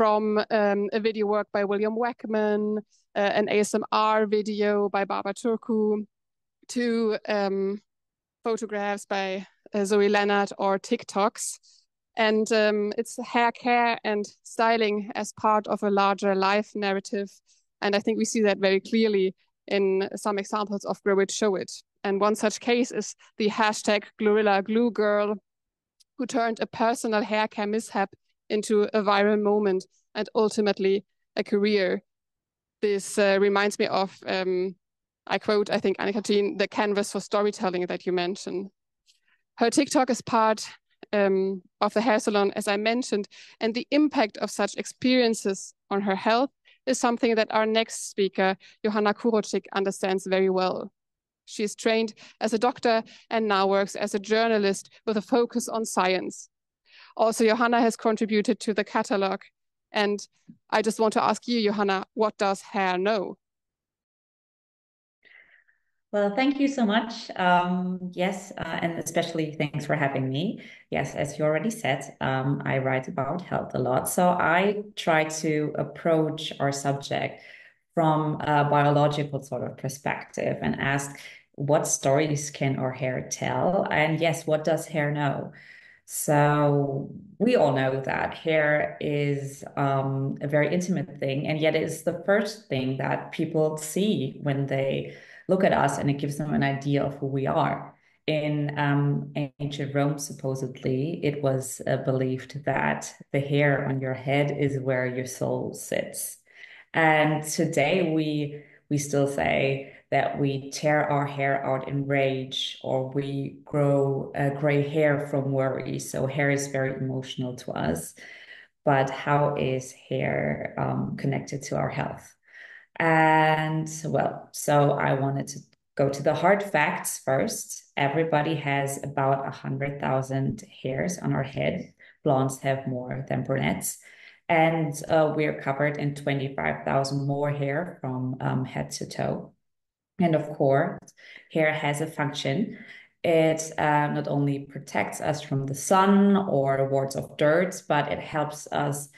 from a video work by William Wackman, an ASMR video by Barbara Turku, to photographs by Zoe Leonard or TikToks. And it's hair care and styling as part of a larger life narrative. And I think we see that very clearly in some examples of Grow It, Show It. And one such case is the hashtag Glorilla Glue Girl, who turned a personal hair care mishap into a viral moment and ultimately a career. This reminds me of, I quote, I think, Anne-Catherine, the canvas for storytelling that you mentioned. Her TikTok is part of the hair salon, as I mentioned, and the impact of such experiences on her health is something that our next speaker, Johanna Kuroczik, understands very well. She is trained as a doctor and now works as a journalist with a focus on science. Also, Johanna has contributed to the catalog. And I just want to ask you, Johanna, what does hair know? Well, thank you so much. Yes, and especially thanks for having me. Yes, as you already said, I write about health a lot. So I try to approach our subject from a biological sort of perspective and ask, what stories can our hair tell? And yes, what does hair know? So we all know that hair is a very intimate thing, and yet it's the first thing that people see when they look at us, and it gives them an idea of who we are. In ancient Rome, supposedly, it was believed that the hair on your head is where your soul sits. And today we still say that we tear our hair out in rage, or we grow gray hair from worry. So hair is very emotional to us. But how is hair connected to our health? And well, so I wanted to go to the hard facts first. Everybody has about 100,000 hairs on our head. Blondes have more than brunettes. And we're covered in 25,000 more hair from head to toe. And of course, hair has a function. It not only protects us from the sun or wards of dirt, but it helps us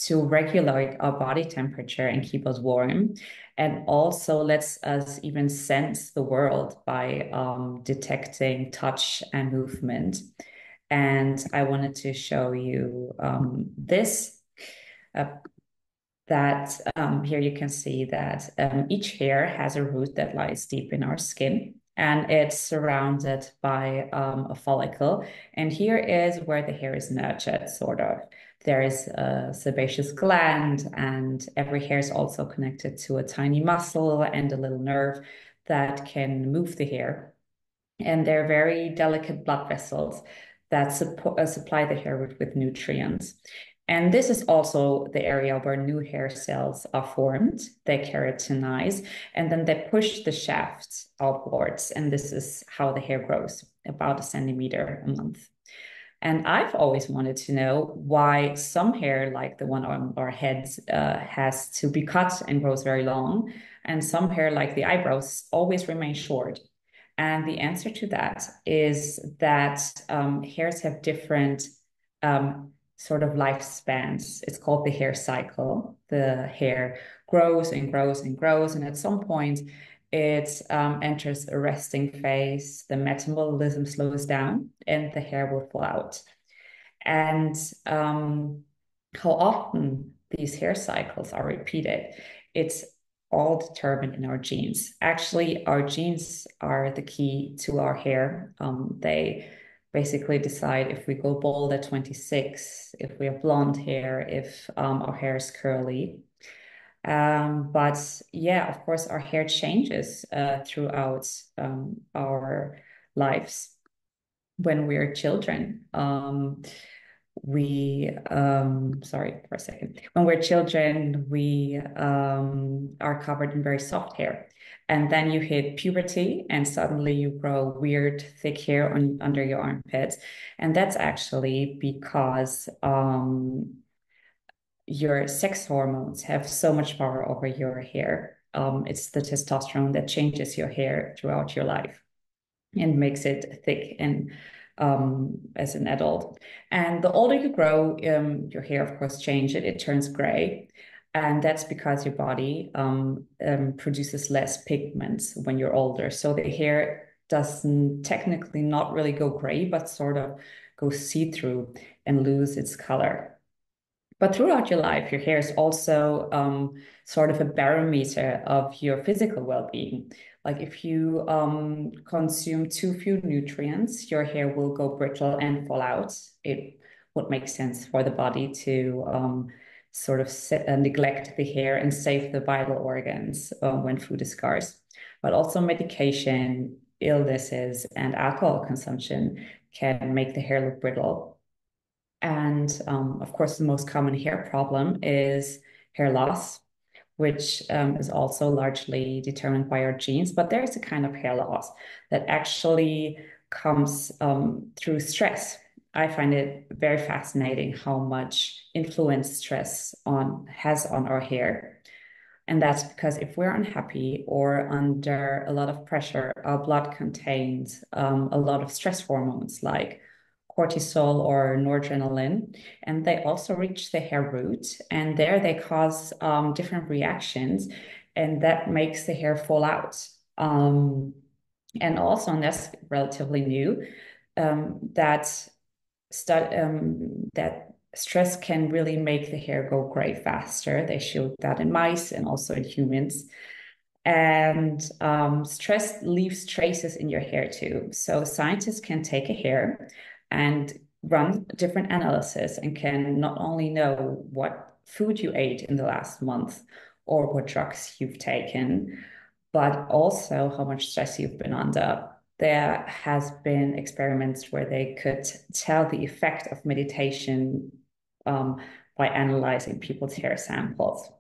to regulate our body temperature and keep us warm, and also lets us even sense the world by detecting touch and movement. And I wanted to show you this. That here you can see that each hair has a root that lies deep in our skin, and it's surrounded by a follicle. And here is where the hair is nurtured, sort of. There is a sebaceous gland, and every hair is also connected to a tiny muscle and a little nerve that can move the hair. And they're very delicate blood vessels that supply the hair with nutrients. And this is also the area where new hair cells are formed. They keratinize, and then they push the shaft outwards. And this is how the hair grows, about a centimeter a month. And I've always wanted to know why some hair, like the one on our heads, has to be cut and grows very long, and some hair, like the eyebrows, always remain short. And the answer to that is that hairs have different sort of lifespans. It's called the hair cycle. The hair grows and grows and grows, and at some point it enters a resting phase. The metabolism slows down, and the hair will fall out. And how often these hair cycles are repeated, it's all determined in our genes. Actually, our genes are the key to our hair. They basically decide if we go bald at 26, if we have blonde hair, if our hair is curly. But yeah, of course, our hair changes throughout our lives. When we're children, sorry for a second. When we're children, we are covered in very soft hair. And then you hit puberty, and suddenly you grow weird, thick hair under your armpits. And that's actually because your sex hormones have so much power over your hair. It's the testosterone that changes your hair throughout your life and makes it thick and as an adult. And the older you grow, your hair, of course, changes. It turns gray. And that's because your body produces less pigments when you're older. So the hair doesn't technically not really go gray, but sort of go see-through and lose its color. But throughout your life, your hair is also sort of a barometer of your physical well-being. Like if you consume too few nutrients, your hair will go brittle and fall out. It would make sense for the body to sort of neglect the hair and save the vital organs when food is scarce. But also medication, illnesses, and alcohol consumption can make the hair look brittle. And of course, the most common hair problem is hair loss, which is also largely determined by our genes. But there's a kind of hair loss that actually comes through stress. I find it very fascinating how much influence stress has on our hair. And that's because if we're unhappy or under a lot of pressure, our blood contains a lot of stress hormones like cortisol or noradrenaline, and they also reach the hair root, and there they cause different reactions, and that makes the hair fall out. And also, and that's relatively new, that that stress can really make the hair go gray faster. They showed that in mice and also in humans. And stress leaves traces in your hair too. So scientists can take a hair and run different analysis and can not only know what food you ate in the last month or what drugs you've taken, but also how much stress you've been under. There has been experiments where they could tell the effect of meditation by analyzing people's hair samples.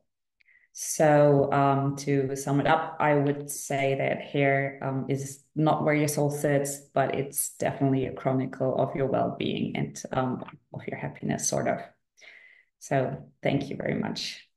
So to sum it up, I would say that hair is not where your soul sits, but it's definitely a chronicle of your well-being and of your happiness, sort of. So thank you very much.